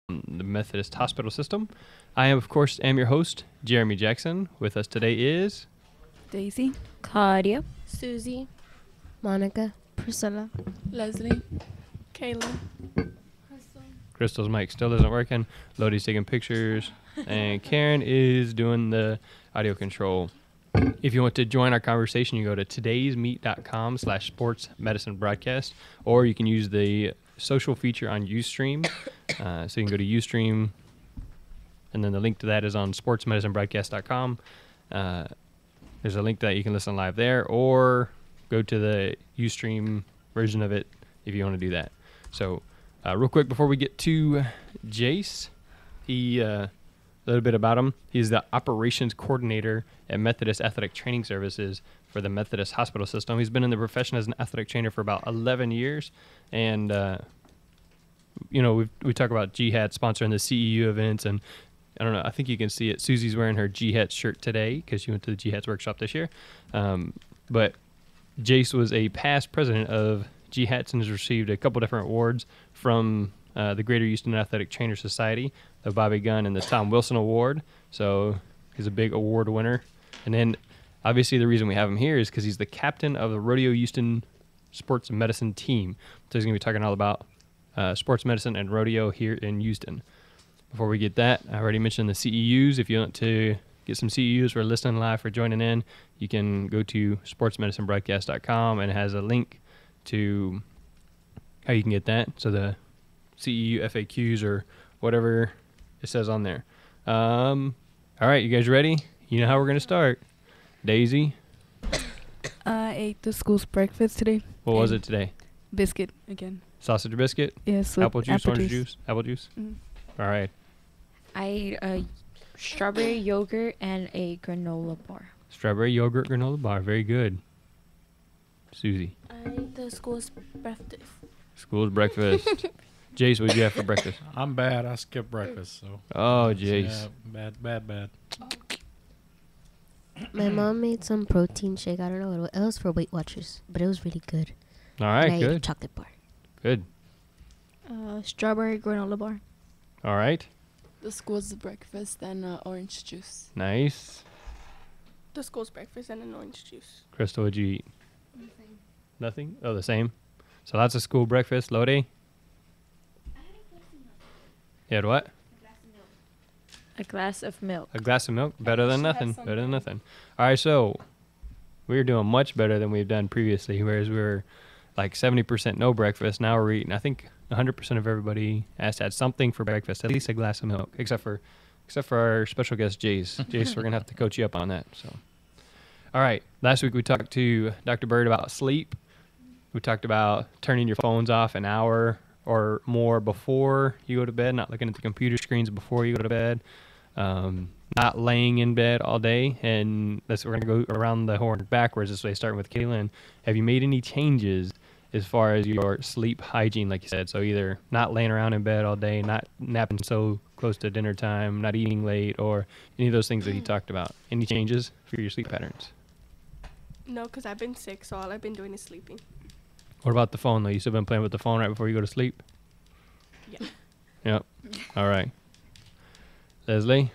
the Methodist hospital system. I am, of course, your host, Jeremy Jackson. With us today is Daisy, Claudia, Susie, Monica, Priscilla, Leslie, Kayla, Crystal's mic still isn't working. Lodi's taking pictures, and Karen is doing the audio control. If you want to join our conversation, you go to todaysmeet.com/sports medicine broadcast, or you can use the social feature on Ustream. So you can go to Ustream, and then the link to that is on sportsmedicinebroadcast.com. There's a link that you can listen live there, or go to the Ustream version of it if you want to do that. So real quick before we get to Jace, a little bit about him. He's the operations coordinator at Methodist Athletic Training Services for the Methodist hospital system. He's been in the profession as an athletic trainer for about 11 years. And, we talk about Jihad sponsoring the CEU events. And I don't know, I think you can see it. Susie's wearing her Jihad shirt today because she went to the Jihad's workshop this year. But Jace was a past president of Jihad and has received a couple different awards from the Greater Houston Athletic Trainer Society, the Bobby Gunn and the Tom Wilson Award. So he's a big award winner. And then obviously the reason we have him here is because he's the captain of the Rodeo Houston sports medicine team. So he's going to be talking all about sports medicine and rodeo here in Houston. Before we get that, I already mentioned the CEUs. If you want to get some CEUs for listening live, for joining in, you can go to sportsmedicinebroadcast.com, and it has a link to how you can get that. So the CEU FAQs or whatever it says on there. All right, you guys ready? You know how we're going to start. Daisy, I ate the school's breakfast today. what was it today? Biscuit again. Sausage biscuit? Yes. Apple juice, orange juice? Apple juice? Mm. All right. I ate a strawberry yogurt and a granola bar. Strawberry yogurt granola bar. Very good. Susie. I ate the school's breakfast. School's breakfast. Jace, what did you have for breakfast? I'm bad. I skipped breakfast, so. Oh, Jace. Yeah, bad. My mom made some protein shake. I don't know what it was for Weight Watchers, but it was really good. All right, and I ate a good. chocolate bar. Good. Strawberry granola bar. All right. The school's breakfast and orange juice. Nice. The school's breakfast and an orange juice. Crystal, what'd you eat? Nothing? Oh, the same? So that's a school breakfast. Lodi? You had what? A glass of milk. A glass of milk? Better than She had nothing. Better than something. nothing. All right, so we're doing much better than we've done previously, whereas we were like 70% no breakfast. Now we're eating, I think 100% of everybody has had something for breakfast, at least a glass of milk, except for our special guest, Jace. Jace, we're going to have to coach you up on that. So, all right. Last week we talked to Dr. Bird about sleep. We talked about turning your phones off an hour or more before you go to bed, not looking at the computer screens before you go to bed, not laying in bed all day. And we're going to go around the horn backwards this way, starting with Kaylin. Have you made any changes as far as your sleep hygiene, like you said? So either not laying around in bed all day, not napping so close to dinner time, not eating late, or any of those things that he talked about. Any changes for your sleep patterns? No, because I've been sick, so all I've been doing is sleeping. What about the phone, though? You still been playing with the phone right before you go to sleep? Yeah. Yep. All right. Leslie?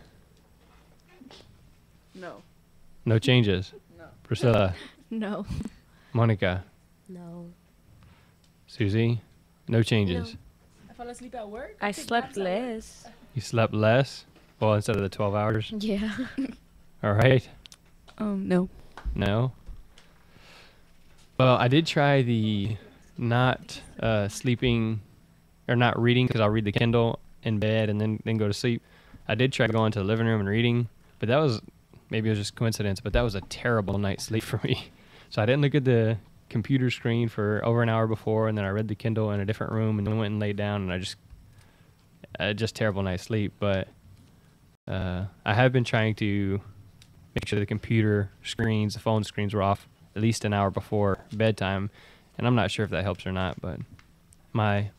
No. No changes? No. Priscilla? No. Monica? No. Susie? No changes? I fell asleep at work. I took slept naps at work. less. You slept less? Well, instead of the 12 hours? Yeah. All right. No. No? Well, I did try the not sleeping or not reading, because I'll read the Kindle in bed and then go to sleep. I did try going to the living room and reading, but that was, maybe it was just coincidence, but that was a terrible night's sleep for me. So I didn't look at the computer screen for over an hour before, and then I read the Kindle in a different room and then went and laid down, and I just terrible night's sleep. But I have been trying to make sure the computer screens, the phone screens were off at least an hour before bedtime, and I'm not sure if that helps or not, but my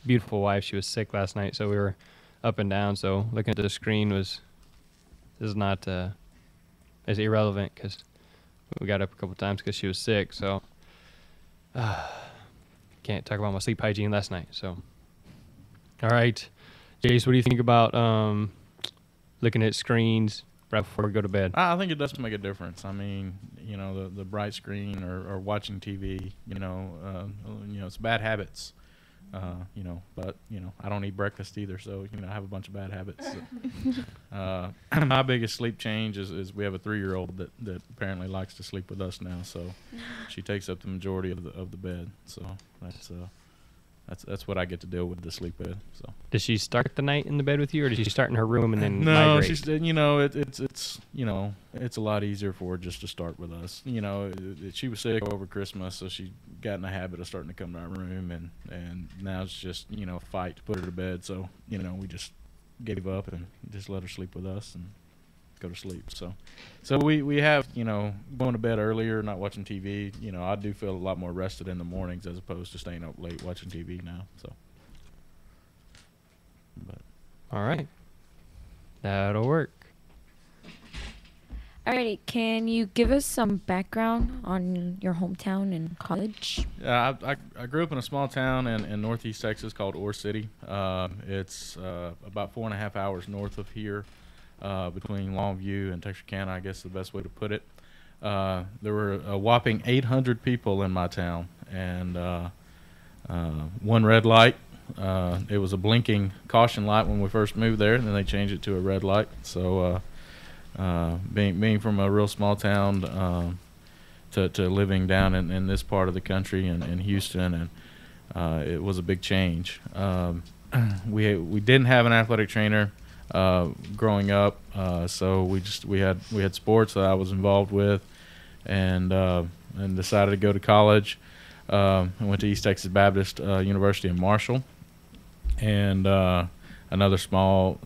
beautiful wife, she was sick last night, so we were up and down, so looking at the screen is not as irrelevant, because we got up a couple times because she was sick, so can't talk about my sleep hygiene last night. So all right, Jace, what do you think about looking at screens right before we go to bed? I think it does make a difference. I mean, you know, the bright screen or watching TV, you know, it's bad habits. You know, but, you know, I don't eat breakfast either, so, you know, I have a bunch of bad habits. My biggest sleep change is we have a 3-year-old that apparently likes to sleep with us now, so she takes up the majority of the bed. So that's what I get to deal with, the sleep bed. So Does she start the night in the bed with you, or does she start in her room and then no, migrate? she's, you know, it's you know, it's a lot easier for her just to start with us. You know, she was sick over Christmas, so she got in the habit of starting to come to our room, and now it's just, you know, a fight to put her to bed. So, you know, we just gave up and just let her sleep with us and go to sleep. So we have, you know, going to bed earlier, not watching TV. You know, I do feel a lot more rested in the mornings as opposed to staying up late watching TV now. So, but All right. That'll work. Alrighty, can you give us some background on your hometown and college? I grew up in a small town in northeast Texas called Ore City. It's about 4.5 hours north of here, between Longview and Texarkana, I guess is the best way to put it. There were a whopping 800 people in my town, and one red light. It was a blinking caution light when we first moved there, and then they changed it to a red light. So being from a real small town to living down in this part of the country in Houston, and it was a big change. We didn't have an athletic trainer growing up, so we had sports that I was involved with, and decided to go to college. I went to East Texas Baptist University in Marshall, and another small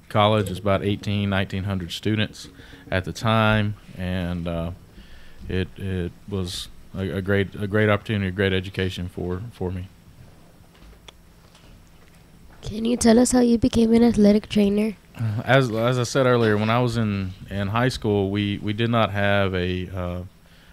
college. Is about 1,900 students at the time, and it was a great opportunity, a great education for me. Can you tell us how you became an athletic trainer? As I said earlier, when I was in high school, we did not have an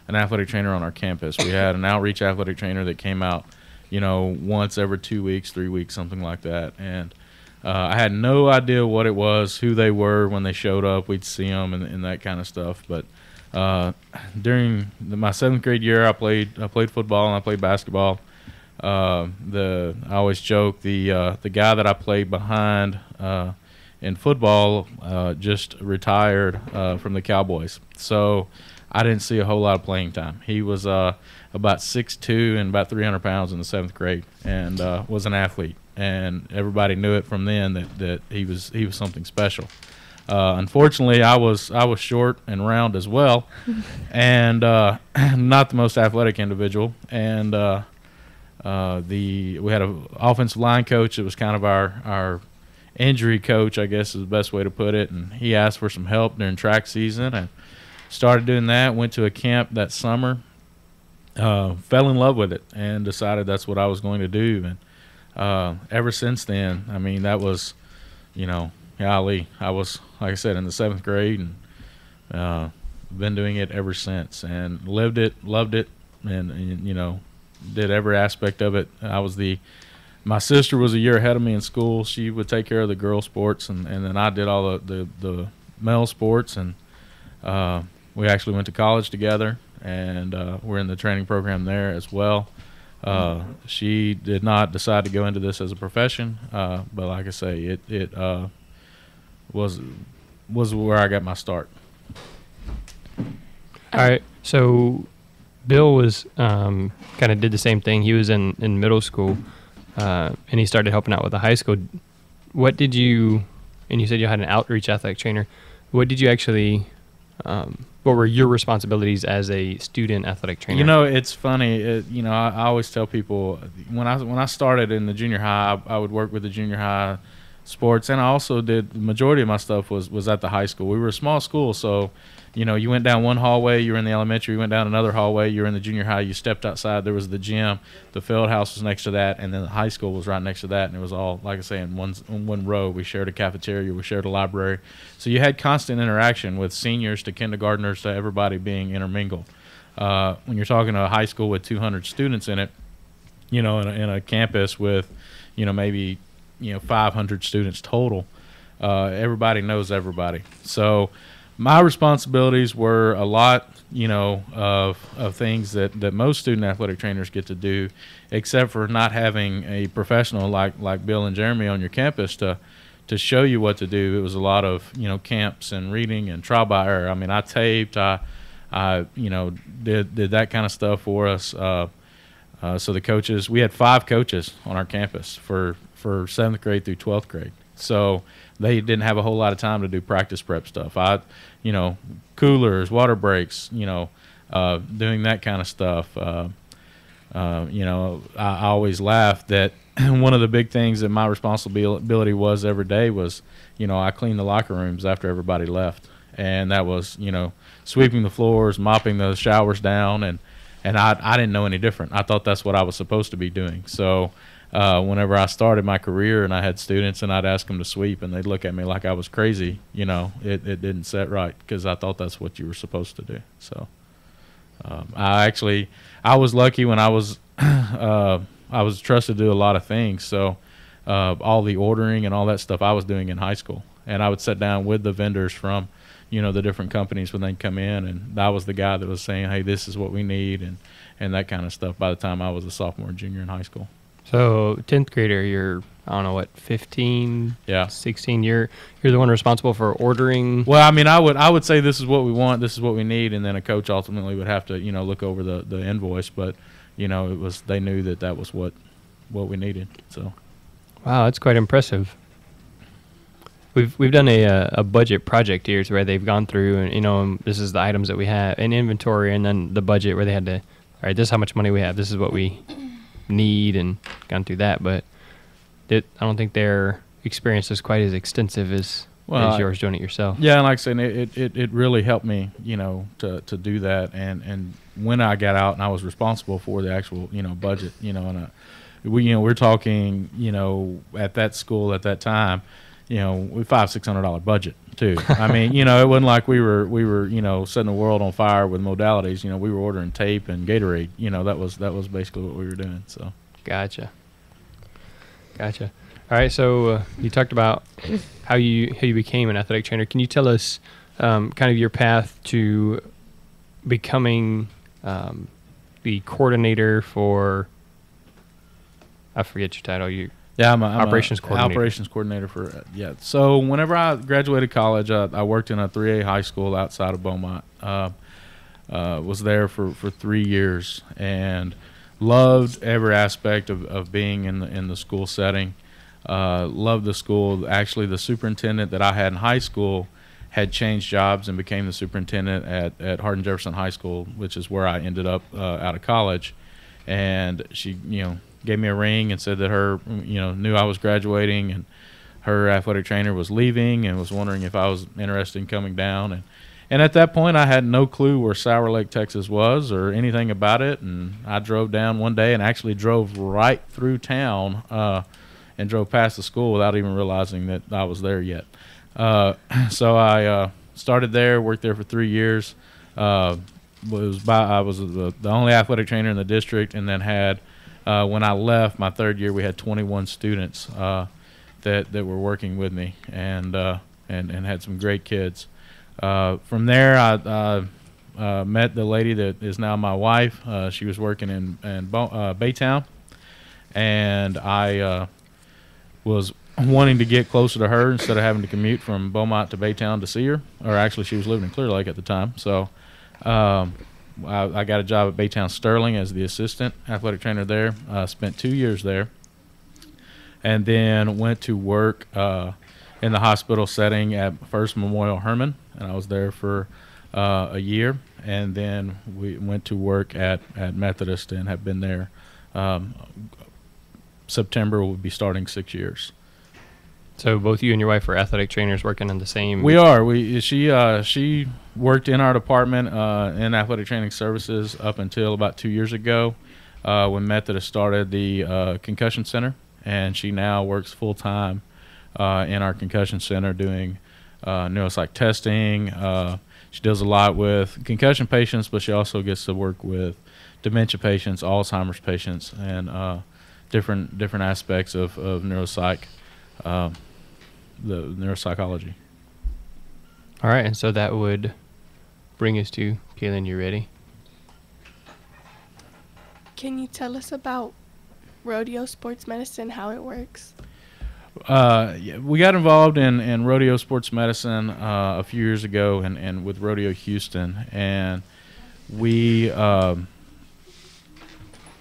athletic trainer on our campus. We had an outreach athletic trainer that came out, you know, once every 2 weeks, 3 weeks, something like that. And I had no idea what it was, who they were when they showed up. We'd see them and that kind of stuff. But during my 7th grade year, I played football and I played basketball. I always joke the guy that I played behind in football just retired from the Cowboys, so I didn't see a whole lot of playing time. He was about 6'2" and about 300 pounds in the 7th grade, and was an athlete, and everybody knew it from then that he was something special. Unfortunately, I was short and round as well, and not the most athletic individual, and we had an offensive line coach that was kind of our injury coach, I guess is the best way to put it, and he asked for some help during track season, and started doing that. Went to a camp that summer, fell in love with it, and decided that's what I was going to do. And ever since then, I mean, that was, you know, golly, I was, like I said, in the 7th grade, and been doing it ever since, and lived it, loved it, and you know, did every aspect of it. My sister was a year ahead of me in school. She would take care of the girl sports, and then I did all the male sports, and we actually went to college together, and we're in the training program there as well. She did not decide to go into this as a profession, but like I say, it was where I got my start. All right. So Bill was kind of did the same thing. He was in middle school, and he started helping out with the high school. What did you, and you said you had an outreach athletic trainer, what did you actually, what were your responsibilities as a student athletic trainer? You know, it's funny. You know, I always tell people when I started in the junior high, I would work with the junior high sports, and I also did the majority of my stuff was at the high school. We were a small school, so you know, you went down one hallway, you were in the elementary, you went down another hallway, you were in the junior high, you stepped outside, there was the gym, the field house was next to that, and then the high school was right next to that, and it was all, like I say, in one row. We shared a cafeteria, we shared a library. So you had constant interaction with seniors to kindergartners to everybody being intermingled. When you're talking to a high school with 200 students in it, you know, in a campus with, you know, maybe 500 students total. Everybody knows everybody. So my responsibilities were a lot, of things that most student athletic trainers get to do, except for not having a professional like Bill and Jeremy on your campus to show you what to do. It was a lot of, camps and reading and trial by error. I mean, I taped, I did that kind of stuff for us. So the coaches, we had 5 coaches on our campus for 7th grade through 12th grade. So they didn't have a whole lot of time to do practice prep stuff. Coolers, water breaks, doing that kind of stuff. I always laugh that one of the big things that my responsibility was every day was, I cleaned the locker rooms after everybody left. And that was, sweeping the floors, mopping the showers down, and I didn't know any different. I thought that's what I was supposed to be doing. So whenever I started my career and I had students and I'd ask them to sweep and they'd look at me like I was crazy, it didn't set right because I thought that's what you were supposed to do. So I was lucky when I was trusted to do a lot of things. So all the ordering and all that stuff I was doing in high school. And I would sit down with the vendors from, the different companies when they'd come in, and I was the guy that was saying, hey, this is what we need, and that kind of stuff by the time I was a sophomore and junior in high school. So 10th grader, you're, 15, yeah, 16, you're the one responsible for ordering? Well, I mean, I would say this is what we want, this is what we need, and then a coach ultimately would have to, look over the invoice, but, they knew that was what we needed, so. Wow, that's quite impressive. We've done a budget project here where they've gone through and this is the items that we have, an inventory, and then the budget where they had to, all right, this is how much money we have, this is what we need, and gone through that. But I don't think their experience is quite as extensive as yours doing it yourself. Yeah, and like I said, it really helped me, to do that. And when I got out and I was responsible for the actual, budget, and we're talking, at that school at that time, we $500-600 budget too. I mean, it wasn't like we were setting the world on fire with modalities. We were ordering tape and Gatorade. That was basically what we were doing. So. Gotcha. All right. So you talked about how you became an athletic trainer. Can you tell us kind of your path to becoming the coordinator for? I forget your title. Yeah, I'm operations coordinator. Operations coordinator for So whenever I graduated college, I worked in a 3A high school outside of Beaumont. Was there for 3 years and loved every aspect of being in the school setting. Loved the school. Actually, the superintendent that I had in high school had changed jobs and became the superintendent at Hardin Jefferson High School, which is where I ended up out of college. And she, gave me a ring and said that her, knew I was graduating and her athletic trainer was leaving and was wondering if I was interested in coming down. And at that point, I had no clue where Sour Lake, Texas was or anything about it. And I drove down one day and actually drove right through town and drove past the school without even realizing that I was there yet. So I started there, worked there for 3 years. I was the only athletic trainer in the district, and then had when I left my 3rd year, we had 21 students that were working with me, and had some great kids. From there, I met the lady that is now my wife. She was working in Baytown, and I was wanting to get closer to her instead of having to commute from Beaumont to Baytown to see her. Or actually, she was living in Clear Lake at the time, so. I got a job at Baytown Sterling as the assistant athletic trainer there. Spent 2 years there, and then went to work in the hospital setting at First Memorial Hermann, and I was there for a year. And then we went to work at Methodist and have been there. September will be starting 6 years. So both you and your wife are athletic trainers working in the same. We are. She worked in our department in athletic training services up until about 2 years ago, when Methodist started the concussion center, and she now works full time in our concussion center doing neuropsych testing. She does a lot with concussion patients, but she also gets to work with dementia patients, Alzheimer's patients, and different aspects of neuropsych. the neuropsychology. All right, and so that would bring us to Kaylin. You ready? Can you tell us about rodeo sports medicine, how it works? Yeah, we got involved in rodeo sports medicine a few years ago, and with Rodeo Houston, and we at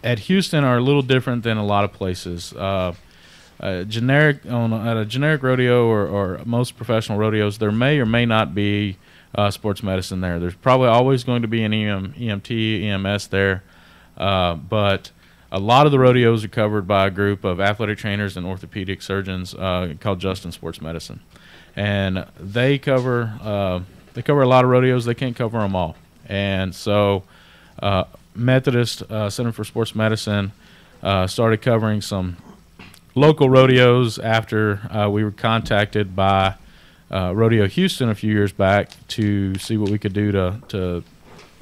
Houston are a little different than a lot of places. At a generic rodeo or most professional rodeos, there may or may not be sports medicine there. There's probably always going to be an EMT, EMS there, but a lot of the rodeos are covered by a group of athletic trainers and orthopedic surgeons called Justin Sports Medicine, and they cover a lot of rodeos. They can't cover them all, and so Methodist Center for Sports Medicine started covering some local rodeos after we were contacted by Rodeo Houston a few years back to see what we could do to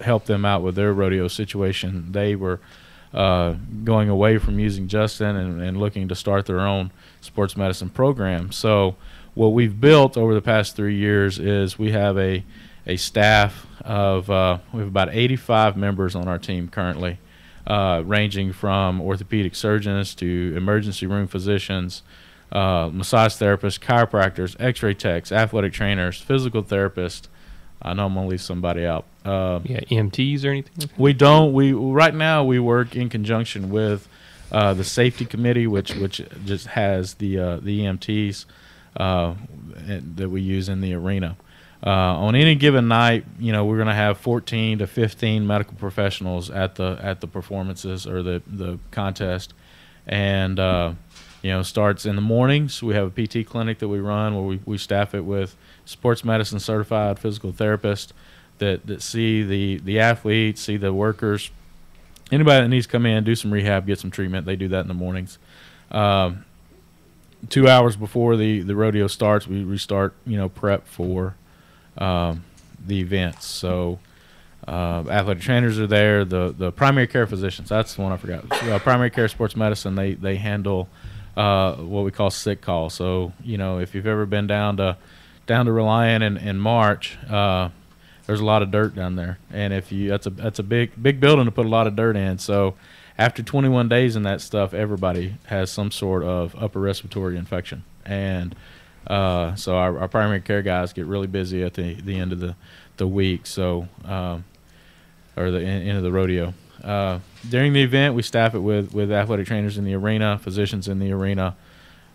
help them out with their rodeo situation. They were going away from using Justin and looking to start their own sports medicine program. So what we've built over the past 3 years is we have a staff of we have about 85 members on our team currently, ranging from orthopedic surgeons to emergency room physicians, massage therapists, chiropractors, x-ray techs, athletic trainers, physical therapists. I know I'm going to leave somebody out. Yeah, EMTs or anything like that? We don't. Right now we work in conjunction with the safety committee, which just has the EMTs that we use in the arena. On any given night, we're going to have 14 to 15 medical professionals at the performances or the contest, and starts in the mornings. We have a PT clinic that we run where we staff it with sports medicine certified physical therapists that see the athletes, see the workers, anybody that needs to come in, do some rehab, get some treatment. They do that in the mornings. 2 hours before the rodeo starts, we start prep for the events. So athletic trainers are there. The primary care physicians, that's the one I forgot. Primary care sports medicine, they handle what we call sick call. So if you've ever been down to Reliant in March, there's a lot of dirt down there, and that's a big building to put a lot of dirt in. So after 21 days in that stuff, everybody has some sort of upper respiratory infection, and so our primary care guys get really busy at the end of the week. So or the end of the rodeo. During the event, we staff it with athletic trainers in the arena, physicians in the arena,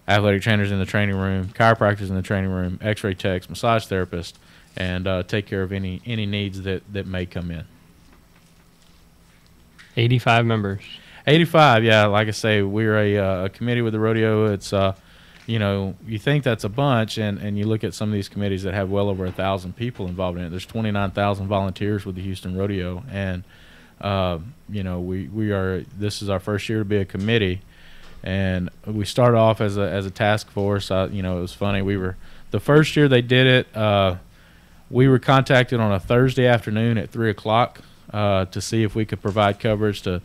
athletic trainers in the training room, chiropractors in the training room, x-ray techs, massage therapists, and take care of any needs that may come in. 85 members. 85, yeah. Like I say, we're a committee with the rodeo. It's you think that's a bunch, and you look at some of these committees that have well over 1,000 people involved in it. There's 29,000 volunteers with the Houston Rodeo, and we are. This is our first year to be a committee, and we started off as a task force. It was funny. The first year they did it. We were contacted on a Thursday afternoon at 3:00 to see if we could provide coverage to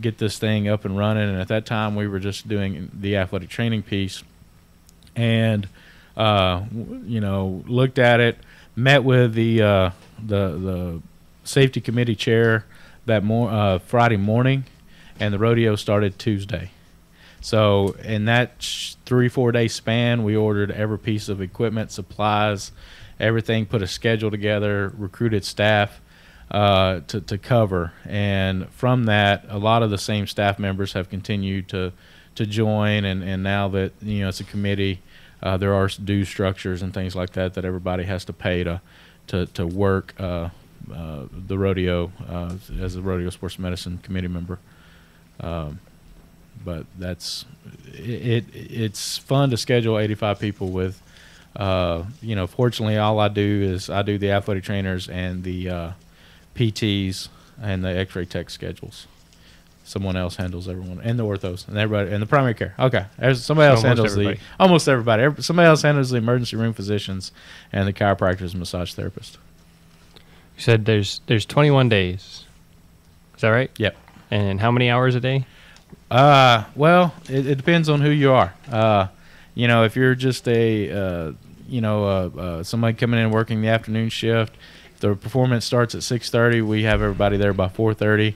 get this thing up and running. And at that time, we were just doing the athletic training piece, and looked at it, met with the safety committee chair that Friday morning, and the rodeo started Tuesday. So in that 3-4 day span, we ordered every piece of equipment, supplies, everything, put a schedule together, recruited staff to cover. And from that, a lot of the same staff members have continued to join. And now that it's a committee, there are due structures and things like that everybody has to pay to work the rodeo as a rodeo sports medicine committee member. But it's fun to schedule 85 people with. Fortunately, all I do is I do the athletic trainers and the PTs and the x-ray tech schedules. Someone else handles everyone, and the orthos and everybody, and the primary care. Okay, somebody else handles almost everybody. Somebody else handles the emergency room physicians and the chiropractors and massage therapists. You said there's 21 days. Is that right? Yep. And how many hours a day? Well, it depends on who you are. if you're just somebody coming in and working the afternoon shift, if the performance starts at 6:30, we have everybody there by 4:30.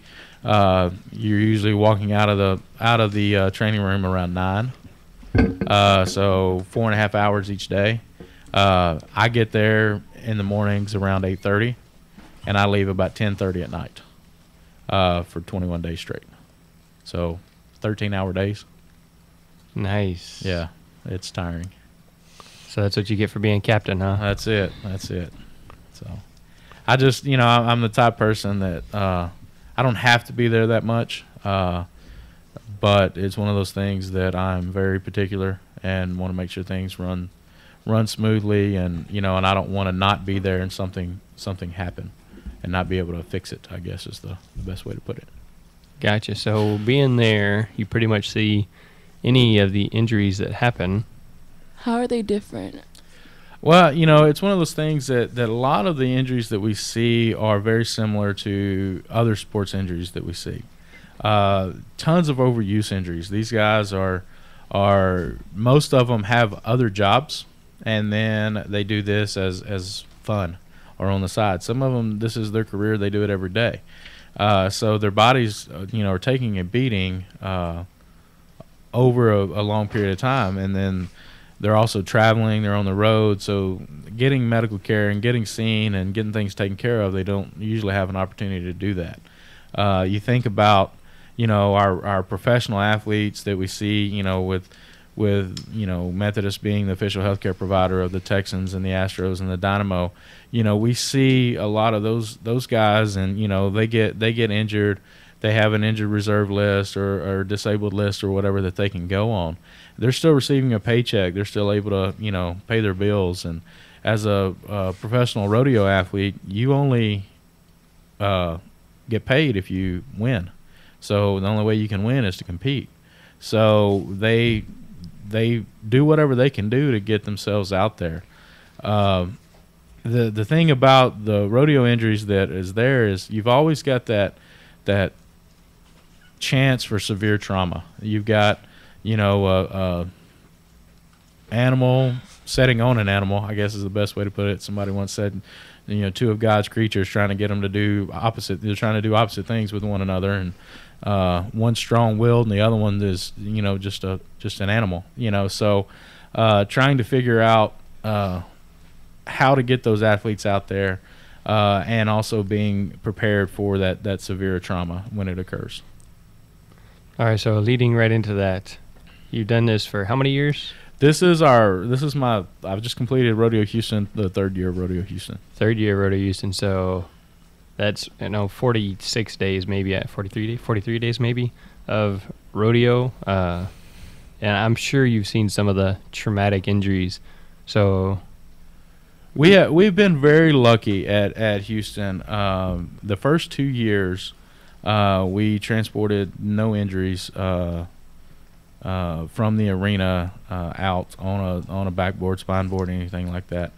You're usually walking out of the training room around 9. So 4.5 hours each day. I get there in the mornings around 8:30, and I leave about 10:30 at night for 21 days straight. So 13-hour days. Nice. Yeah, it's tiring. So that's what you get for being captain, huh? That's it. So I just, I'm the type of person that I don't have to be there that much, but it's one of those things that I'm very particular and want to make sure things run smoothly, and and I don't want to not be there and something happen and not be able to fix it, I guess is the best way to put it. Gotcha. So being there, you pretty much see any of the injuries that happen. How are they different? Well, it's one of those things that a lot of the injuries that we see are very similar to other sports injuries that we see. Tons of overuse injuries. These guys are most of them have other jobs, and then they do this as fun or on the side. Some of them, this is their career. They do it every day. So their bodies, are taking a beating over a long period of time, and then they're also traveling. They're on the road, so getting medical care and getting seen and getting things taken care of, they don't usually have an opportunity to do that. You think about, our professional athletes that we see, with Methodist being the official healthcare provider of the Texans and the Astros and the Dynamo. We see a lot of those guys, and they get injured. They have an injured reserve list or disabled list or whatever that they can go on. They're still receiving a paycheck. They're still able to pay their bills. And as a professional rodeo athlete, you only get paid if you win. So the only way you can win is to compete. So they do whatever they can do to get themselves out there. The thing about the rodeo injuries that is there is you've always got that chance for severe trauma. You've got animal setting on an animal, I guess is the best way to put it. Somebody once said, two of God's creatures trying to get them to do opposite. They're trying to do opposite things with one another, and one's strong-willed and the other one is just an animal. So trying to figure out how to get those athletes out there, and also being prepared for that severe trauma when it occurs. All right, so leading right into that, you've done this for how many years? I've just completed Rodeo Houston, the third year of Rodeo Houston. Third year of Rodeo Houston, so that's 46 days, maybe at 43 days maybe of rodeo, and I'm sure you've seen some of the traumatic injuries. So we've been very lucky at Houston. The first 2 years, we transported no injuries from the arena out on a backboard, spine board, anything like that.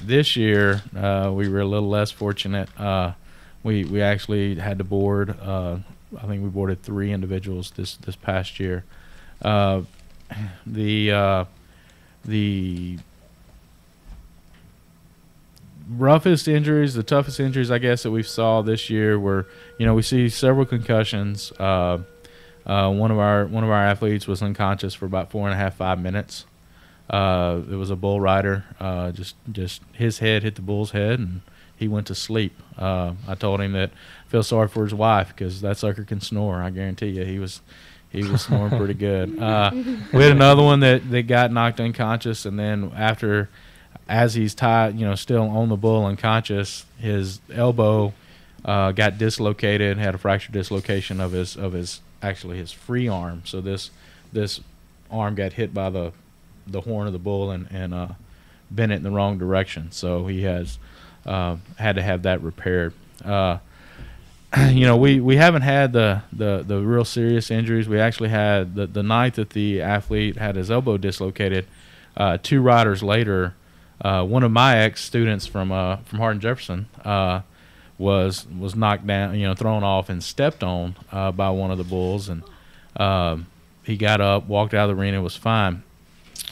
This year, we were a little less fortunate. We actually had to board. I think we boarded 3 individuals this past year. The roughest injuries, the toughest injuries, I guess, that we saw this year were, we see several concussions. One of our athletes was unconscious for about 5 minutes. It was a bull rider. Just his head hit the bull's head, and he went to sleep. I told him that I feel sorry for his wife because that sucker can snore. I guarantee you, he was snoring pretty good. We had another one that got knocked unconscious, and then as he's tied, still on the bull unconscious, his elbow got dislocated, had a fracture dislocation of his free arm. So this arm got hit by the horn of the bull and bent it in the wrong direction. So he has had to have that repaired. We haven't had the real serious injuries. We actually had the night that the athlete had his elbow dislocated. 2 riders later, one of my ex-students from Hardin Jefferson was knocked down, thrown off and stepped on by one of the bulls, and he got up, walked out of the arena, was fine.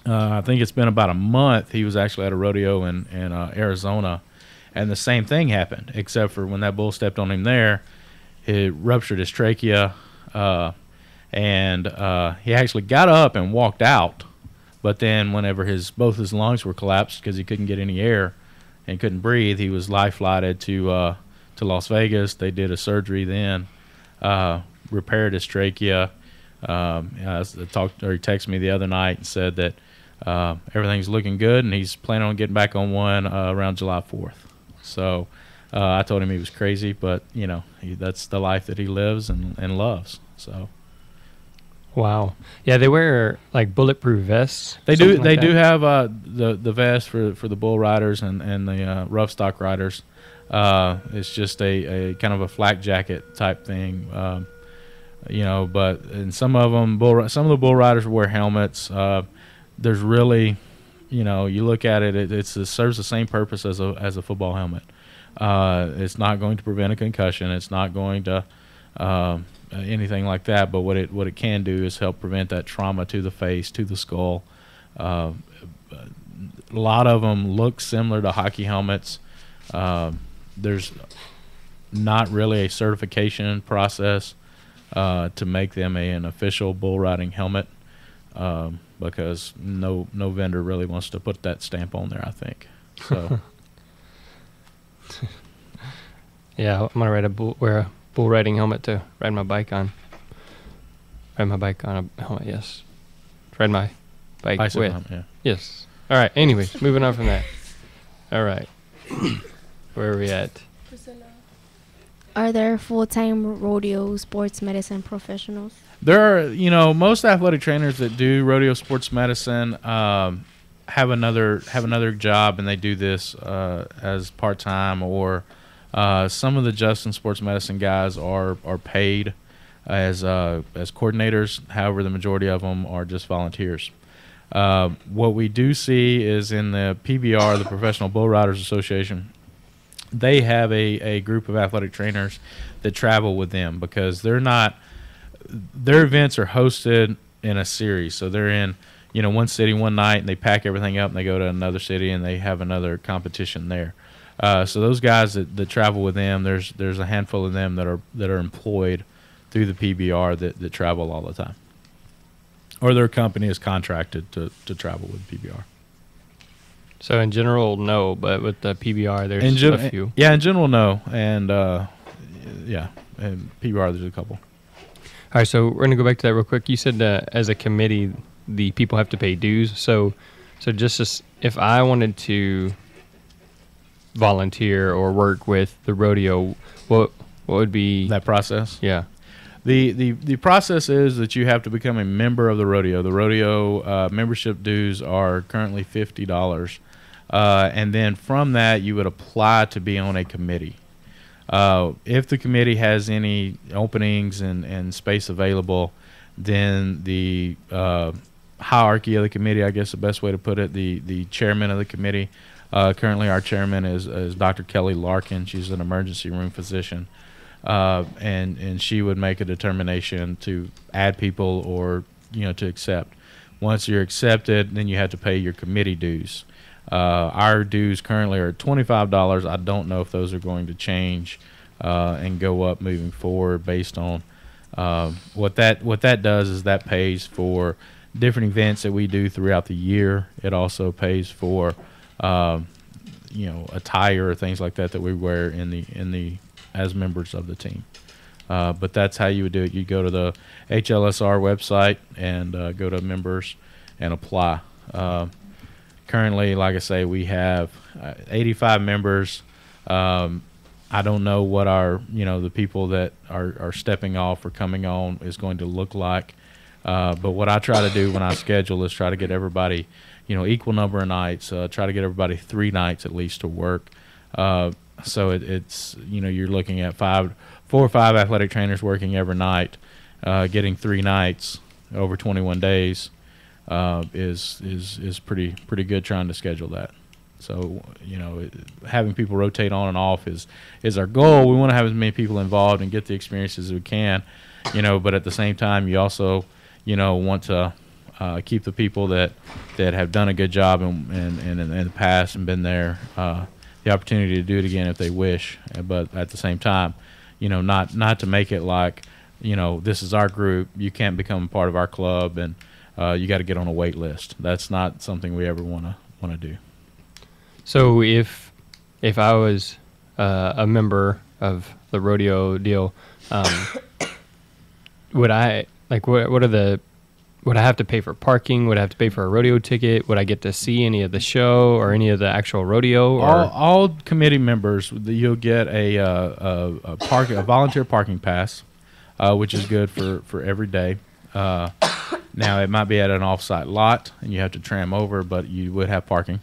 I think it's been about a month. He was actually at a rodeo in Arizona, and the same thing happened, except for when that bull stepped on him there, he ruptured his trachea, and he actually got up and walked out. But then whenever both his lungs were collapsed because he couldn't get any air and couldn't breathe, he was life-flighted to Las Vegas. They did a surgery then, repaired his trachea. He texted me the other night and said that everything's looking good, and he's planning on getting back on one around July 4th. So I told him he was crazy, but that's the life that he lives and loves. So. Wow. Yeah, they wear like bulletproof vests. They do have the vest for the bull riders and the rough stock riders. It's just a kind of a flak jacket type thing. But in some of the bull riders wear helmets. There's really, you look at it, it serves the same purpose as a football helmet. It's not going to prevent a concussion. It's not going to anything like that. But what it can do is help prevent that trauma to the face, to the skull. A lot of them look similar to hockey helmets. There's not really a certification process to make them an official bull riding helmet, because no vendor really wants to put that stamp on there, I think. So. Yeah, I'm gonna wear a bull riding helmet to ride my bike on. Ride my bike on a helmet, yes. Ride my bike Bicycle with. helmet, yeah. Yes. All right. Anyways, moving on from that. All right. Where are we at? Are there full-time rodeo sports medicine professionals? There are, most athletic trainers that do rodeo sports medicine have another job, and they do this as part-time, or some of the Justin sports medicine guys are paid as coordinators. However, the majority of them are just volunteers. What we do see is in the PBR, the Professional Bull Riders Association, they have a group of athletic trainers that travel with them, because their events are hosted in a series. So they're in one city one night, and they pack everything up and they go to another city and they have another competition there. So those guys that travel with them, there's a handful of them that are employed through the PBR that travel all the time, or their company is contracted to travel with PBR. So in general, no, but with the PBR, there's a few. Yeah, in general, no, and and PBR, there's a couple. All right, so we're going to go back to that real quick. You said as a committee, the people have to pay dues. So just if I wanted to volunteer or work with the rodeo, what would be that process? Yeah. The process is that you have to become a member of the rodeo. The rodeo membership dues are currently $50. And then from that, you would apply to be on a committee. If the committee has any openings and space available, then the hierarchy of the committee, I guess the best way to put it, the chairman of the committee, currently our chairman is Dr. Kelly Larkin. She's an emergency room physician. And she would make a determination to add people or, to accept. Once you're accepted, then you have to pay your committee dues. Our dues currently are $25. I don't know if those are going to change and go up moving forward based on what that does is that pays for different events that we do throughout the year. It also pays for attire or things like that we wear in the as members of the team. But that's how you would do it. You go to the HLSR website and go to members and apply. Currently, like I say, we have 85 members. I don't know what the people that are stepping off or coming on is going to look like. But what I try to do when I schedule is try to get everybody, equal number of nights, try to get everybody 3 nights at least to work. So it's you're looking at 4 or 5 athletic trainers working every night, getting 3 nights over 21 days is pretty good trying to schedule that. So having people rotate on and off is our goal. We want to have as many people involved and get the experiences as we can, but at the same time you also want to keep the people that have done a good job in the past and been there the opportunity to do it again if they wish. But at the same time, not to make it like, this is our group. You can't become part of our club, and you got to get on a wait list. That's not something we ever want to do. So if I was a member of the rodeo deal, would I would I have to pay for parking? Would I have to pay for a rodeo ticket? Would I get to see any of the show or any of the actual rodeo? Or? All committee members, you'll get a volunteer parking pass, which is good for every day. Now it might be at an off-site lot, and you have to tram over, but you would have parking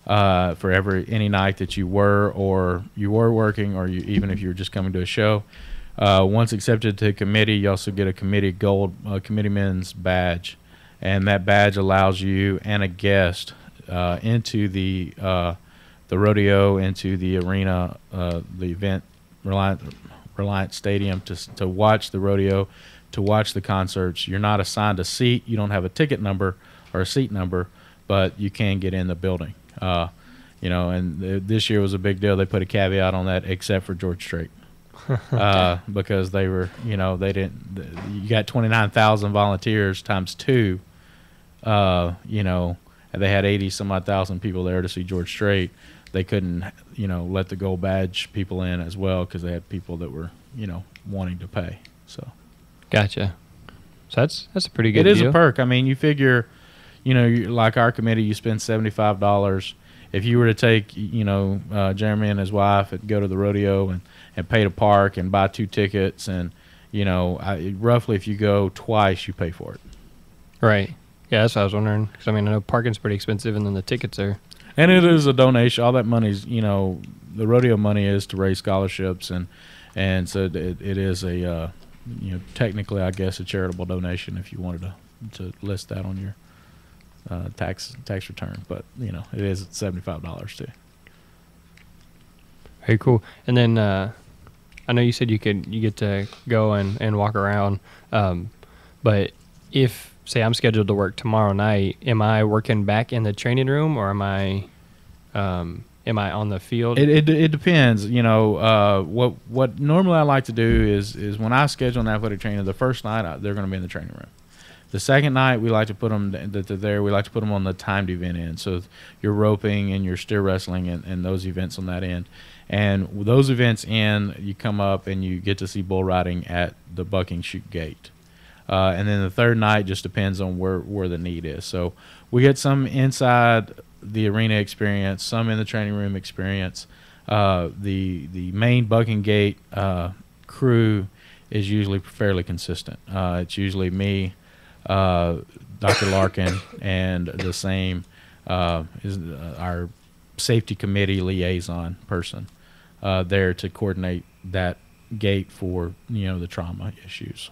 for any night that you were working, or even if you were just coming to a show. Once accepted to committee, you also get a committee gold committeeman's badge, and that badge allows you and a guest into the rodeo, into the arena, the event, Reliant Stadium to watch the rodeo, to watch the concerts. You're not assigned a seat. You don't have a ticket number or a seat number, but you can get in the building. And this year was a big deal. They put a caveat on that, except for George Strait. Because they were, they didn't. You got 29,000 volunteers times 2. And they had 80 some odd thousand people there to see George Strait. They couldn't, let the gold badge people in as well because they had people that were, wanting to pay. So, gotcha. So that's a pretty good. It is deal. a perk. I mean, you figure, like our committee, you spend $75. If you were to take, Jeremy and his wife and go to the rodeo and pay to park and buy 2 tickets, and roughly if you go twice, you pay for it. Right. Yeah, that's what I was wondering. Because I know parking's pretty expensive, and then the tickets are. And it is a donation. All that money's, the rodeo money is to raise scholarships, and so it is a, technically, I guess, a charitable donation if you wanted to list that on your tax return. But it is $75 too. Very cool. And then I know you said you get to go and walk around, but if say I'm scheduled to work tomorrow night, am I working back in the training room, or am I on the field? It depends. What normally I like to do is when I schedule an athletic trainer, the first night they're going to be in the training room. The second night, we like to put them there. We like to put them on the timed event end. So your roping and your steer wrestling and those events on that end. And those events end, you come up and you get to see bull riding at the bucking chute gate. And then the third night just depends on where the need is. So we get some inside the arena experience, some in the training room experience. The main bucking gate crew is usually fairly consistent. It's usually me, Dr. Larkin, and the same is our safety committee liaison person there to coordinate that gate for the trauma issues.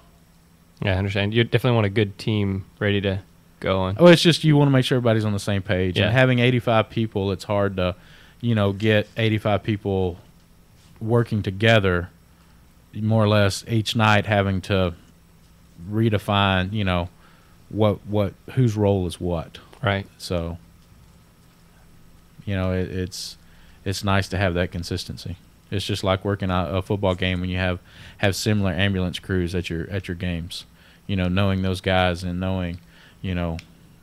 Yeah, I understand. You definitely want a good team ready to go on. Oh, it's just you want to make sure everybody's on the same page. Yeah. And having 85 people, it's hard to get 85 people working together more or less each night, having to redefine what whose role is what. Right. So it's nice to have that consistency. It's just like working a football game when you have similar ambulance crews at your games. Knowing those guys and knowing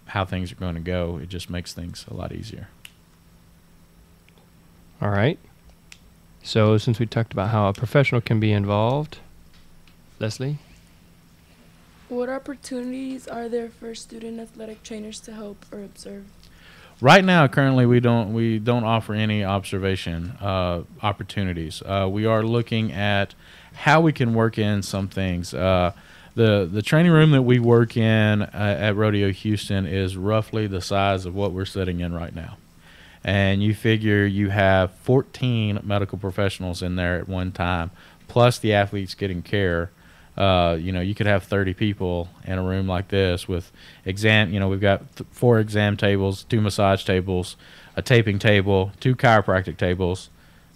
how things are going to go, it just makes things a lot easier. All right. So since we talked about how a professional can be involved, Leslie? What opportunities are there for student athletic trainers to help or observe? Right now, currently, we don't offer any observation opportunities. We are looking at how we can work in some things. The training room that we work in at Rodeo Houston is roughly the size of what we're sitting in right now. And you figure you have 14 medical professionals in there at one time, plus the athletes getting care. You could have 30 people in a room like this with exam. We've got 4 exam tables, 2 massage tables, a taping table, 2 chiropractic tables,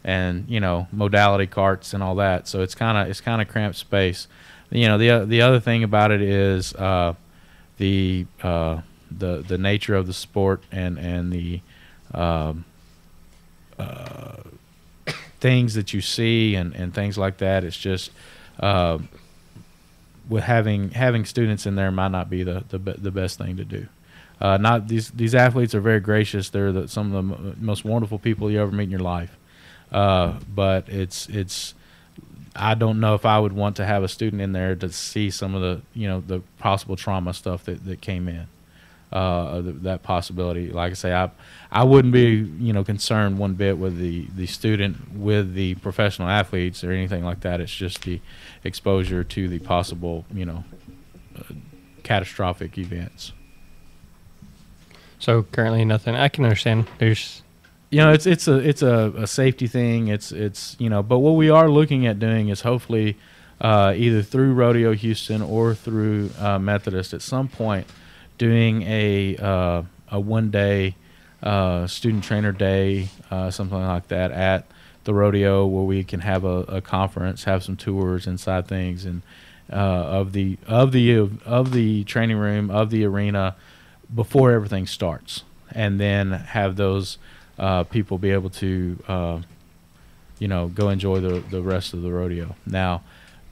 and modality carts and all that. So it's kind of cramped space. The other thing about it is the the nature of the sport and the things that you see and things like that. It's just with having students in there might not be the best thing to do. Not these athletes are very gracious. They're some of the most wonderful people you ever meet in your life. But it's I don't know if I would want to have a student in there to see some of the possible trauma stuff that came in. That possibility. Like I say, I wouldn't be concerned one bit with the student with the professional athletes or anything like that. It's just the exposure to the possible catastrophic events. So currently nothing. I can understand. There's it's a safety thing. It's but what we are looking at doing is hopefully either through Rodeo Houston or through Methodist at some point doing a 1-day student trainer day, something like that at the rodeo, where we can have a conference, have some tours inside things, and of the training room, of the arena before everything starts, and then have those people be able to go enjoy the rest of the rodeo. Now,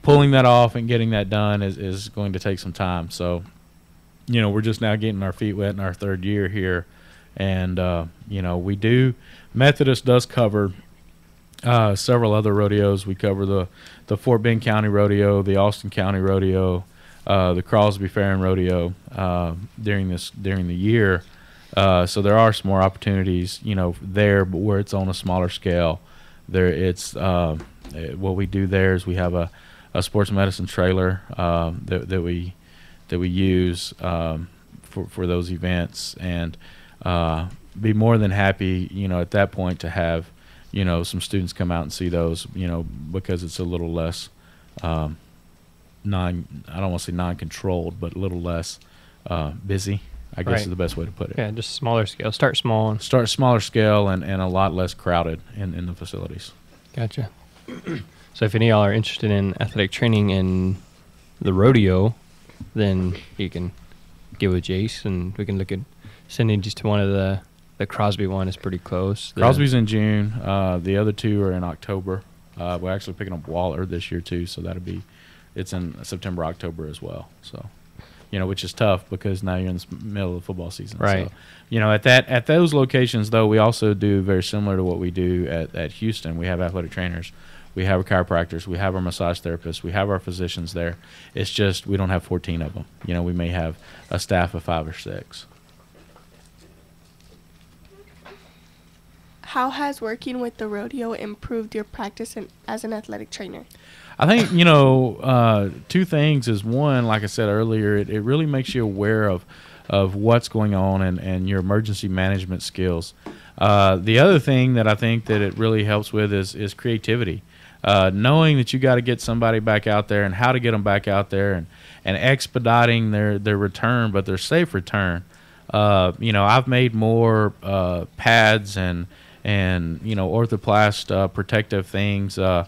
pulling that off and getting that done is going to take some time. So, we're just now getting our feet wet in our third year here, and Methodist does cover several other rodeos. We cover the Fort Bend County Rodeo, the Austin County Rodeo, the Crosby Fair and Rodeo during the year. So there are some more opportunities, there, but where it's on a smaller scale. What we do there is we have a sports medicine trailer that we use for those events, and be more than happy, at that point to have, some students come out and see those, because it's a little less I don't want to say non-controlled, but a little less busy, I guess is the best way to put it. Yeah, just smaller scale. Start small. Start smaller scale and a lot less crowded in the facilities. Gotcha. So if any of y'all are interested in athletic training in the rodeo, then you can get with Jace, and we can look at sending just to one of the Crosby one is pretty close. Crosby's in June. The other two are in October. We're actually picking up Waller this year too, so it's in September, October as well. So, which is tough because now you're in the middle of the football season. Right. So, at those locations though, we also do very similar to what we do at Houston. We have athletic trainers. We have our chiropractors. We have our massage therapists. We have our physicians there. It's just we don't have 14 of them. We may have a staff of 5 or 6. How has working with the rodeo improved your practice as an athletic trainer? I think, two things is, one, like I said earlier, it really makes you aware of what's going on and your emergency management skills. The other thing that I think that it really helps with is creativity. Knowing that you got to get somebody back out there and how to get them back out there and expediting their return, but their safe return. I've made more pads and orthoplast protective things. I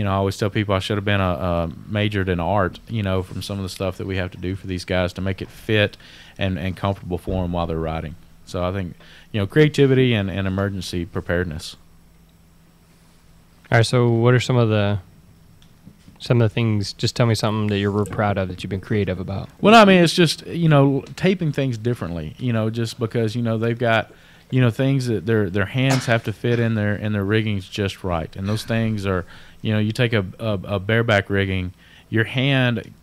always tell people I should have been majored in art, from some of the stuff that we have to do for these guys to make it fit and comfortable for them while they're riding. So I think, creativity and emergency preparedness. All right, so what are some of the things? Just tell me something that you're real proud of that you've been creative about. Well, I mean, it's just, taping things differently, just because, they've got, things that their hands have to fit in their riggings just right. And those things are, you take a bareback rigging, your hand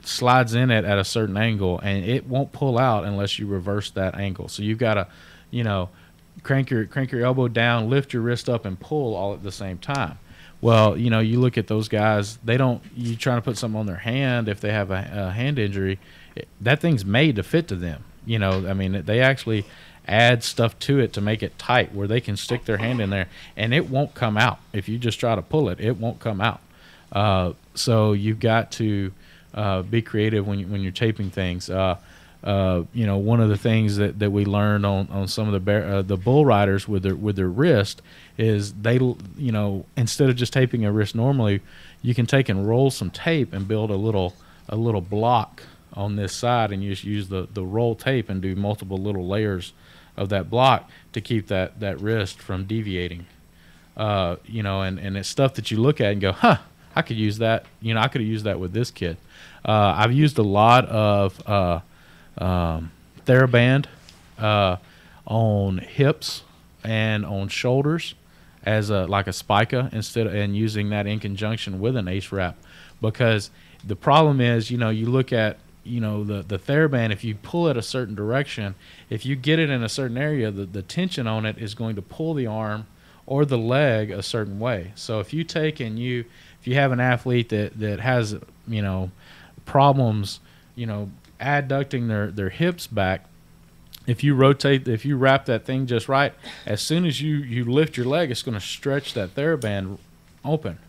slides in it at a certain angle, and it won't pull out unless you reverse that angle. So you've got to, crank your elbow down, lift your wrist up, and pull all at the same time. Well, you look at those guys, you trying to put something on their hand if they have a hand injury, that thing's made to fit to them. They actually add stuff to it to make it tight where they can stick their hand in there and it won't come out. If you just try to pull it, it won't come out. So you've got to be creative when you're taping things. One of the things that we learned on some of the bull riders with their wrist is they, instead of just taping a wrist normally, you can take and roll some tape and build a little block on this side, and you just use the roll tape and do multiple little layers of that block to keep that wrist from deviating. And it's stuff that you look at and go, huh, I could use that. I could have used that with this kid. I've used a lot of TheraBand on hips and on shoulders as like a spica and using that in conjunction with an ace wrap, because the problem is, you look at, the TheraBand, if you pull it a certain direction, if you get it in a certain area, the tension on it is going to pull the arm or the leg a certain way. So if you take and if you have an athlete that has, problems, adducting their hips back, if you wrap that thing just right, as soon as you lift your leg, it's going to stretch that TheraBand open,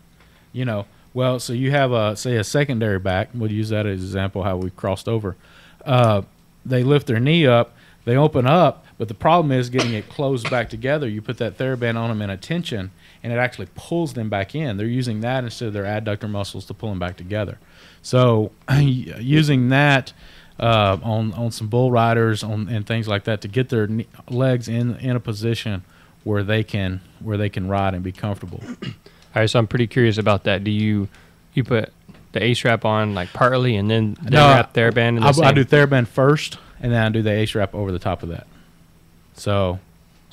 Well, so you have a secondary back. We'll use that as an example how we crossed over. They lift their knee up, they open up, but the problem is getting it closed back together. You put that TheraBand on them in a tension, and it actually pulls them back in. They're using that instead of their adductor muscles to pull them back together. So using that on some bull riders and things like that to get their legs in a position where they can ride and be comfortable. All right, so I'm pretty curious about that. Do you put the ace wrap on like partly and then wrap TheraBand? I do TheraBand first, and then I do the ace wrap over the top of that. So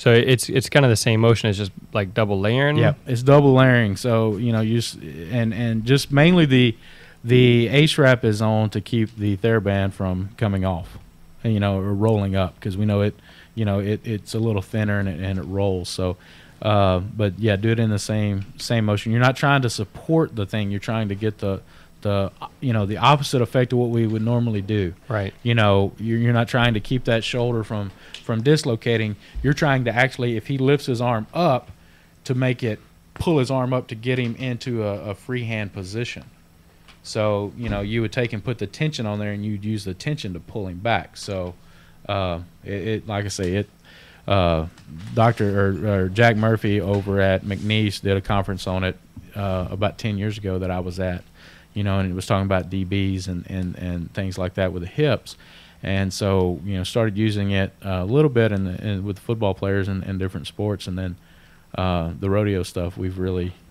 it's kind of the same motion as just like double layering. Yeah, it's double layering. So and just mainly the ace wrap is on to keep the TheraBand from coming off, or rolling up, because we know it. It's a little thinner and it rolls. So. But yeah, do it in the same motion. You're not trying to support the thing. You're trying to get the opposite effect of what we would normally do. Right. You're not trying to keep that shoulder from dislocating. You're trying to actually, if he lifts his arm up, to make it pull his arm up to get him into a free hand position. So you would take and put the tension on there, and you'd use the tension to pull him back. So it like I say it. Dr. Jack Murphy over at McNeese did a conference on it about 10 years ago that I was at, and it was talking about DBs and things like that with the hips. And so, started using it a little bit with football players and different sports. And then the rodeo stuff,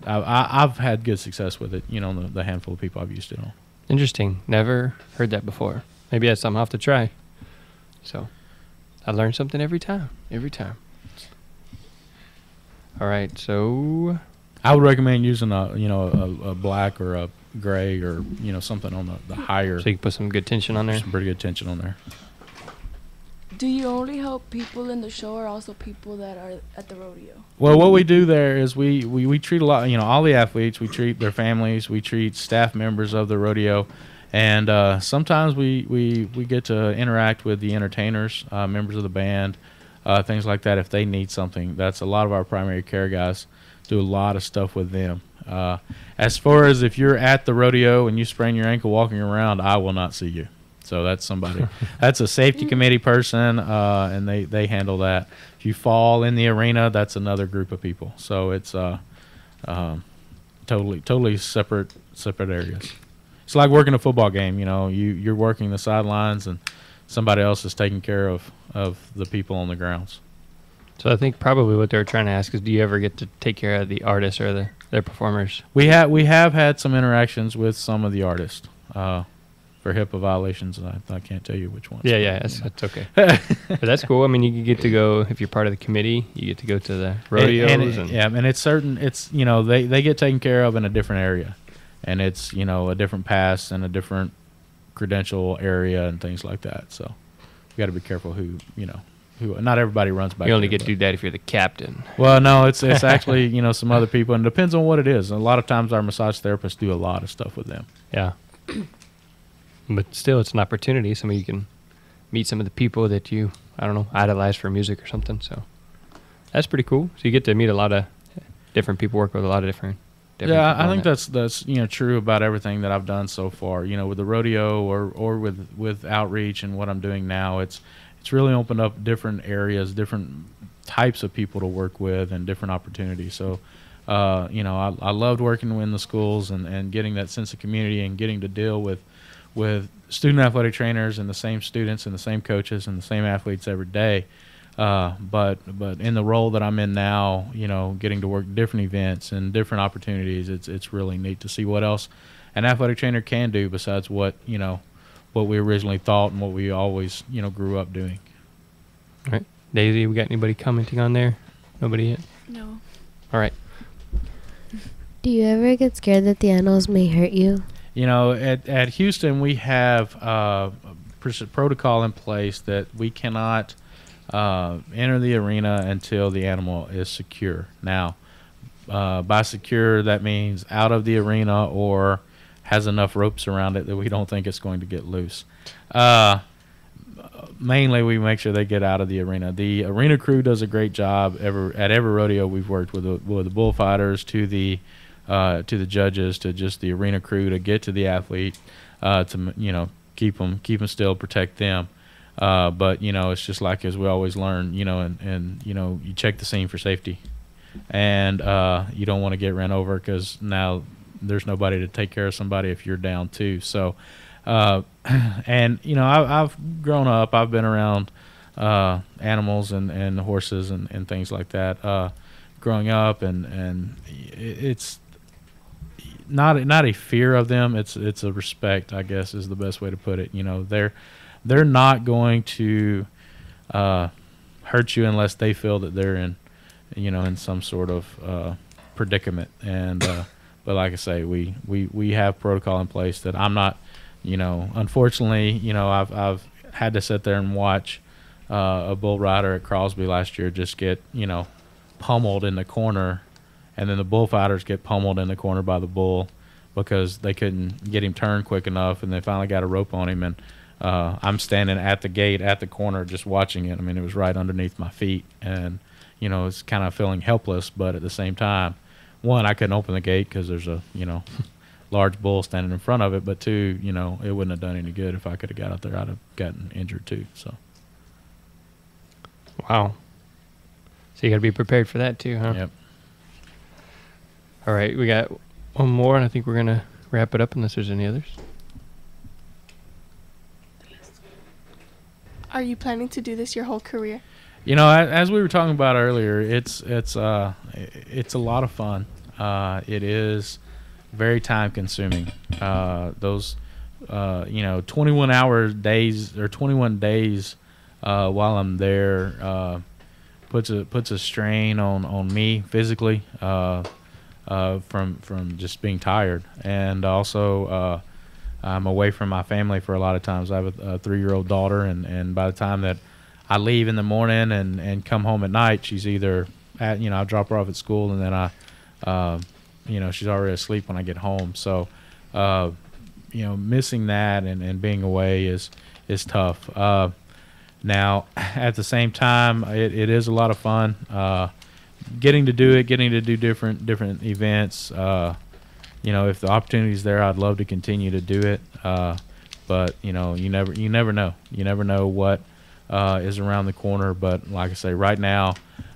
I've had good success with it, the handful of people I've used it on. Interesting. Never heard that before. Maybe that's something I'll have to try. So I learn something every time. All right, so I would recommend using a black or a gray or something on the higher. So you can put some good tension on there. Some pretty good tension on there. Do you only help people in the show, or also people that are at the rodeo? Well, what we do there is we treat a lot. All the athletes. We treat their families. We treat staff members of the rodeo. And sometimes we get to interact with the entertainers, members of the band, things like that if they need something. That's a lot of our primary care guys do a lot of stuff with them. As far as if you're at the rodeo and you sprain your ankle walking around, I will not see you. So that's somebody. That's a safety committee person, and they handle that. If you fall in the arena, that's another group of people. So it's totally separate areas. It's like working a football game. You're working the sidelines, and somebody else is taking care of the people on the grounds. So I think probably what they're trying to ask is, do you ever get to take care of the artists or their performers? We have had some interactions with some of the artists for HIPAA violations, and I can't tell you which ones. Yeah, that's okay. But that's cool. I mean, you get to go, if you're part of the committee, you get to go to the rodeos. And it's certain. It's they get taken care of in a different area. And it's, a different pass and a different credential area and things like that. So you got to be careful who not everybody runs back. You only get to do that if you're the captain. Well, no, it's actually, some other people, and it depends on what it is. And a lot of times our massage therapists do a lot of stuff with them. Yeah. But still, it's an opportunity. Some of you can meet some of the people that you, idolize for music or something. So that's pretty cool. So you get to meet a lot of different people, work with a lot of different Yeah, I think that's true about everything that I've done so far. With the rodeo or with outreach and what I'm doing now, it's really opened up different areas, different types of people to work with, and different opportunities. So, I loved working in the schools and getting that sense of community and getting to deal with with student athletic trainers and the same students and the same coaches and the same athletes every day. But in the role that I'm in now, getting to work different events and different opportunities, it's really neat to see what else an athletic trainer can do besides what we originally thought and what we always grew up doing. All right, Daisy, we got anybody commenting on there? Nobody yet? No. All right. Do you ever get scared that the animals may hurt you? At Houston, we have protocol in place that we cannot enter the arena until the animal is secure. Now, by secure, that means out of the arena or has enough ropes around it that we don't think it's going to get loose. Mainly, we make sure they get out of the arena. The arena crew does a great job at every rodeo we've worked with the bullfighters to the judges to just the arena crew to get to the athlete to keep them still, protect them. But it's just like as we always learn, and you check the scene for safety, and you don't want to get ran over because now there's nobody to take care of somebody if you're down too. So, and I've grown up, I've been around animals and horses and things like that growing up, and it's not a fear of them. It's a respect, I guess, is the best way to put it. They're not going to hurt you unless they feel that they're in some sort of predicament. And but like I say, we have protocol in place that I'm not. Unfortunately, I've had to sit there and watch a bull rider at Crosby last year just get pummeled in the corner, and then the bullfighters get pummeled in the corner by the bull because they couldn't get him turned quick enough, and they finally got a rope on him, and I'm standing at the gate at the corner just watching it. I mean, it was right underneath my feet, and it's kind of feeling helpless, but at the same time, one, I couldn't open the gate because there's a large bull standing in front of it, but two, it wouldn't have done any good. If I could have got out there, I'd have gotten injured too. So wow. So you got to be prepared for that too, huh? Yep. All right, we got one more, and I think we're going to wrap it up unless there's any others. Are you planning to do this your whole career? As we were talking about earlier, it's a lot of fun. It is very time consuming. Those 21 days or 21 days while I'm there puts a strain on me physically from just being tired, and also I'm away from my family for a lot of times. I have a 3-year-old daughter, and by the time that I leave in the morning and come home at night, she's either I drop her off at school, and then she's already asleep when I get home. So missing that and being away is tough. Now, at the same time, it is a lot of fun. Getting to do different events. If the opportunity's there, I'd love to continue to do it. But you never know. You never know what is around the corner. But like I say, right now,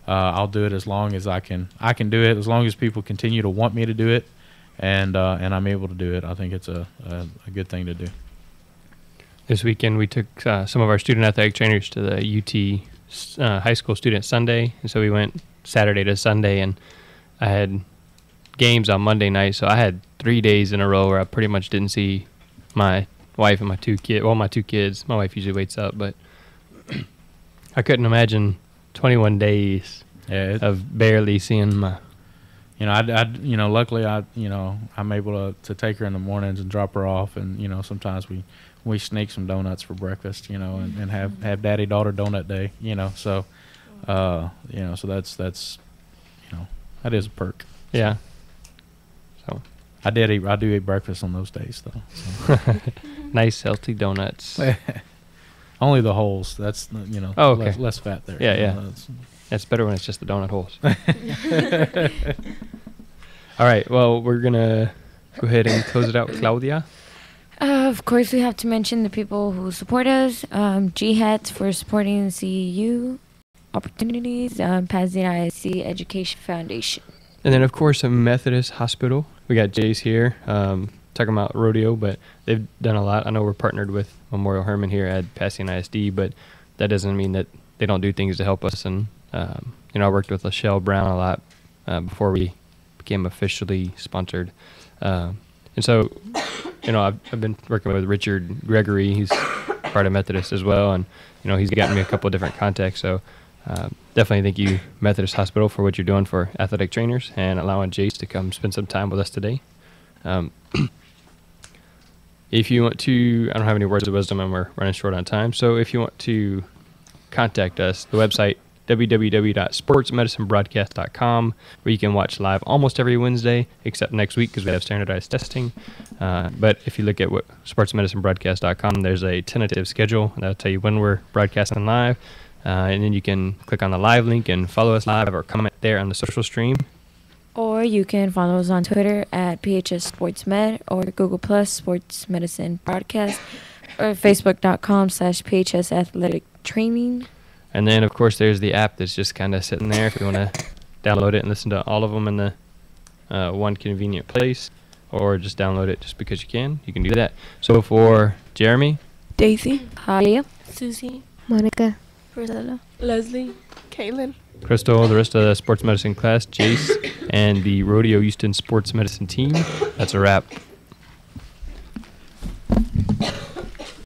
I'll do it as long as I can. I can do it as long as people continue to want me to do it, and I'm able to do it. I think it's a good thing to do. This weekend, we took some of our student athletic trainers to the UT High School Student Sunday, and so we went Saturday to Sunday, and I had games on Monday night, so I had 3 days in a row where I pretty much didn't see my wife and my two kids. Well, my two kids. My wife usually waits up, but I couldn't imagine 21 days of barely seeing my. Luckily I'm able to take her in the mornings and drop her off, and sometimes we sneak some donuts for breakfast, and have daddy-daughter donut day, so so that's that is a perk. Yeah. So I do eat breakfast on those days though. So. Nice healthy donuts. Only the holes. That's Oh, okay. less fat there. Yeah. It's better when it's just the donut holes. All right. Well, we're gonna go ahead and close it out, Claudia. Of course, we have to mention the people who support us. GHETS for supporting CEU opportunities. Pasadena ISC Education Foundation. And then, of course, a Methodist hospital. We got Jace here. talking about rodeo, but they've done a lot. I know we're partnered with Memorial Herman here at Pasadena ISD, but that doesn't mean that they don't do things to help us. And I worked with Lachelle Brown a lot before we became officially sponsored. And so, I've been working with Richard Gregory. He's part of Methodist as well, and he's gotten me a couple of different contacts. So definitely thank you, Methodist Hospital, for what you're doing for athletic trainers and allowing Jace to come spend some time with us today. If you want to, I don't have any words of wisdom and we're running short on time. So if you want to contact us, the website, www.sportsmedicinebroadcast.com, where you can watch live almost every Wednesday, except next week because we have standardized testing. But if you look at sportsmedicinebroadcast.com, there's a tentative schedule that'll tell you when we're broadcasting live. And then you can click on the live link and follow us live or comment there on the social stream. Or you can follow us on Twitter at PHS Sports Med or Google Plus Sports Medicine Broadcast or Facebook.com/PHS Athletic Training. And then, of course, there's the app that's just kind of sitting there if you want to download it and listen to all of them in the one convenient place, or just download it just because you can. You can do that. So for Jeremy, Daisy, Halia, Susie, Monica. Priscilla, Leslie. Caitlin. Crystal, the rest of the sports medicine class, Jace, and the Rodeo Houston sports medicine team. That's a wrap.